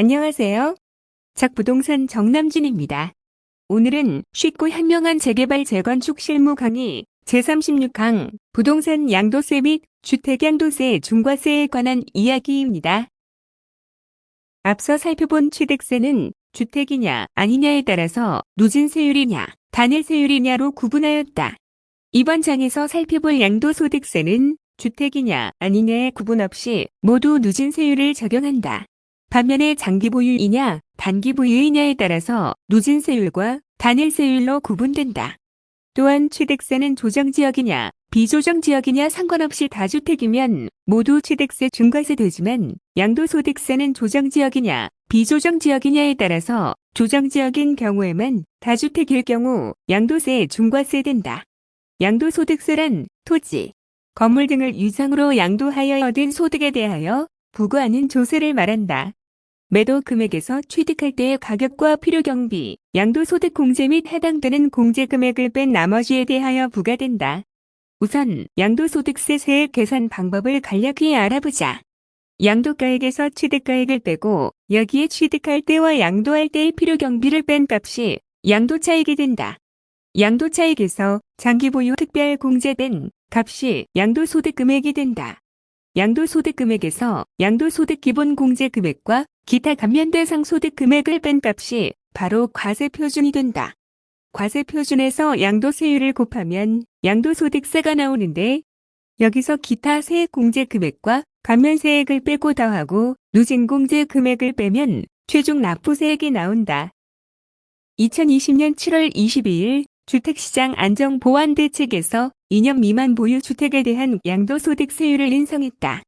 안녕하세요. 작부동산 정남진입니다. 오늘은 쉽고 현명한 재개발 재건축 실무 강의 제36강 부동산 양도세 및 주택양도세 중과세에 관한 이야기입니다. 앞서 살펴본 취득세는 주택이냐 아니냐에 따라서 누진세율이냐 단일세율이냐로 구분하였다. 이번 장에서 살펴볼 양도소득세는 주택이냐 아니냐에 구분 없이 모두 누진세율을 적용한다. 반면에 장기보유이냐 단기보유이냐에 따라서 누진세율과 단일세율로 구분된다. 또한 취득세는 조정지역이냐 비조정지역이냐 상관없이 다주택이면 모두 취득세 중과세 되지만 양도소득세는 조정지역이냐 비조정지역이냐에 따라서 조정지역인 경우에만 다주택일 경우 양도세 중과세 된다. 양도소득세란 토지, 건물 등을 유상으로 양도하여 얻은 소득에 대하여 부과하는 조세를 말한다. 매도 금액에서 취득할 때의 가격과 필요경비, 양도소득 공제 및 해당되는 공제 금액을 뺀 나머지에 대하여 부과된다. 우선 양도소득세 세액 계산 방법을 간략히 알아보자. 양도가액에서 취득가액을 빼고 여기에 취득할 때와 양도할 때의 필요경비를 뺀 값이 양도차익이 된다. 양도차익에서 장기보유 특별 공제된 값이 양도소득 금액이 된다. 양도소득 금액에서 양도소득 기본 공제 금액과 기타 감면대상 소득 금액을 뺀 값이 바로 과세표준이 된다. 과세표준에서 양도세율을 곱하면 양도소득세가 나오는데 여기서 기타 세액 공제 금액과 감면세액을 빼고 더하고 누진공제 금액을 빼면 최종 납부세액이 나온다. 2020년 7월 22일 주택시장 안정보완대책에서 2년 미만 보유 주택에 대한 양도소득세율을 인상했다.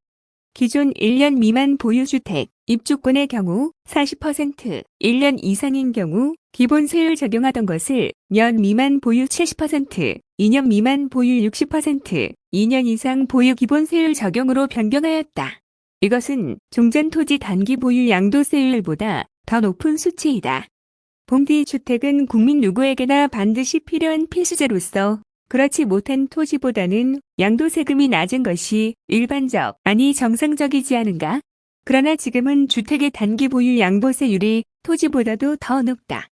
기존 1년 미만 보유주택, 입주권의 경우 40%, 1년 이상인 경우 기본세율 적용하던 것을 년 미만 보유 70%, 2년 미만 보유 60%, 2년 이상 보유 기본세율 적용으로 변경하였다. 이것은 종전토지 단기 보유 양도세율보다 더 높은 수치이다. 봉디주택은 국민 누구에게나 반드시 필요한 필수제로서 그렇지 못한 토지보다는 양도세금이 낮은 것이 일반적, 아니 정상적이지 않은가? 그러나 지금은 주택의 단기 보유 양도세율이 토지보다도 더 높다.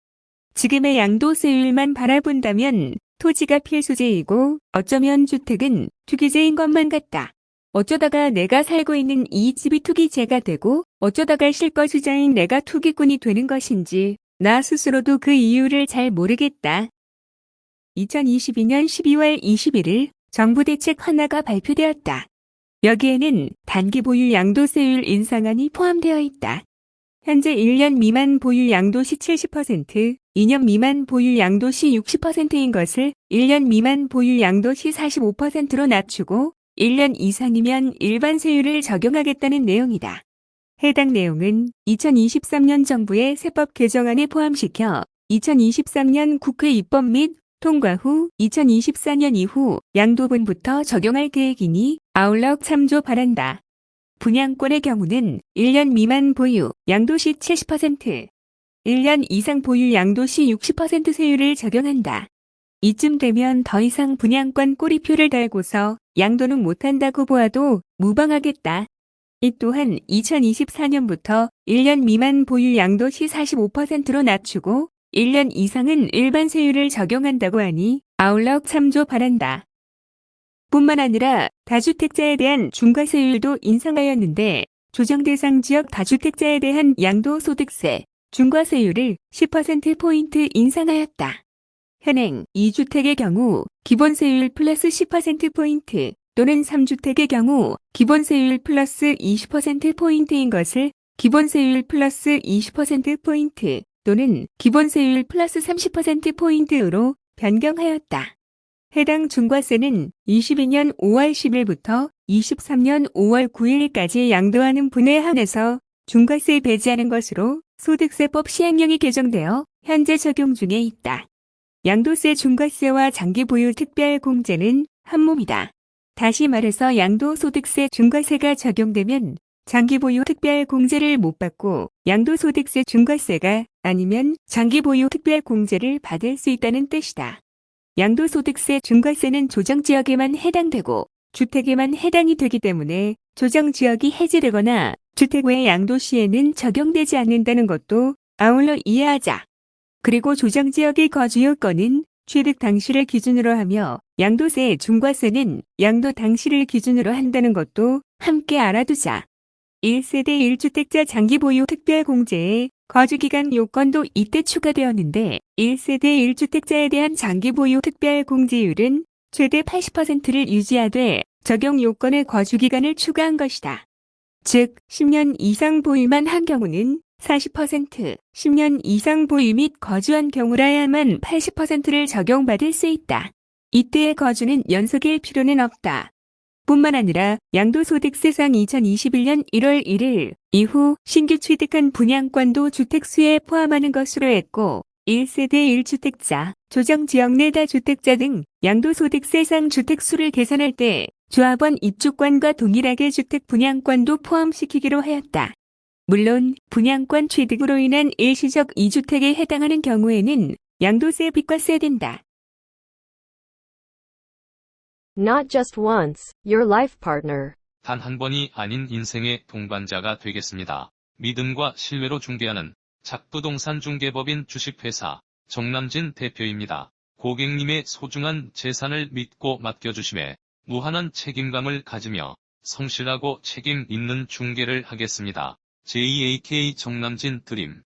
지금의 양도세율만 바라본다면 토지가 필수제이고 어쩌면 주택은 투기제인 것만 같다. 어쩌다가 내가 살고 있는 이 집이 투기제가 되고 어쩌다가 실거주자인 내가 투기꾼이 되는 것인지 나 스스로도 그 이유를 잘 모르겠다. 2022년 12월 21일 정부 대책 하나가 발표되었다. 여기에는 단기 보유 양도세율 인상안이 포함되어 있다. 현재 1년 미만 보유 양도시 70%, 2년 미만 보유 양도시 60%인 것을 1년 미만 보유 양도시 45%로 낮추고 1년 이상이면 일반 세율을 적용하겠다는 내용이다. 해당 내용은 2023년 정부의 세법 개정안에 포함시켜 2023년 국회 입법 및 통과 후 2024년 이후 양도분부터 적용할 계획이니 아울러 참조 바란다. 분양권의 경우는 1년 미만 보유 양도시 70%, 1년 이상 보유 양도시 60% 세율을 적용한다. 이쯤 되면 더 이상 분양권 꼬리표를 달고서 양도는 못한다고 보아도 무방하겠다. 이 또한 2024년부터 1년 미만 보유 양도시 45%로 낮추고 1년 이상은 일반 세율을 적용한다고 하니 아울러 참조 바란다. 뿐만 아니라 다주택자에 대한 중과세율도 인상하였는데 조정 대상 지역 다주택자에 대한 양도소득세 중과세율을 10%포인트 인상하였다. 현행 2주택의 경우 기본세율 플러스 10%포인트 또는 3주택의 경우 기본세율 플러스 20%포인트인 것을 기본세율 플러스 20%포인트 또는 기본세율 플러스 30%포인트로 변경하였다. 해당 중과세는 22년 5월 10일부터 23년 5월 9일까지 양도하는 분에 한해서 중과세 배제하는 것으로 소득세법 시행령이 개정되어 현재 적용 중에 있다. 양도세 중과세와 장기보유 특별공제는 한 몸이다. 다시 말해서 양도소득세 중과세가 적용되면 장기보유 특별공제를 못 받고 양도소득세 중과세가 아니면 장기보유 특별공제를 받을 수 있다는 뜻이다. 양도소득세 중과세는 조정지역에만 해당되고 주택에만 해당이 되기 때문에 조정지역이 해제되거나 주택 외 양도시에는 적용되지 않는다는 것도 아울러 이해하자. 그리고 조정지역의 거주 요건은 취득 당시를 기준으로 하며 양도세 중과세는 양도 당시를 기준으로 한다는 것도 함께 알아두자. 1세대 1주택자 장기 보유 특별공제에 거주기간 요건도 이때 추가되었는데 1세대 1주택자에 대한 장기 보유 특별공제율은 최대 80%를 유지하되 적용 요건의 거주기간을 추가한 것이다. 즉 10년 이상 보유만 한 경우는 40%, 10년 이상 보유 및 거주한 경우라야만 80%를 적용받을 수 있다. 이때의 거주는 연속일 필요는 없다. 뿐만 아니라 양도소득세상 2021년 1월 1일 이후 신규 취득한 분양권도 주택수에 포함하는 것으로 했고 1세대 1주택자, 조정지역 내 다주택자 등 양도소득세상 주택수를 계산할 때 조합원 입주권과 동일하게 주택 분양권도 포함시키기로 하였다. 물론 분양권 취득으로 인한 일시적 2주택에 해당하는 경우에는 양도세 비과세된다. Not just once, your life partner. 단 한 번이 아닌 인생의 동반자가 되겠습니다. 믿음과 신뢰로 중개하는 작부동산 중개법인 주식회사 정남진 대표입니다. 고객님의 소중한 재산을 믿고 맡겨주심에 무한한 책임감을 가지며 성실하고 책임 있는 중개를 하겠습니다. JAK 정남진 드림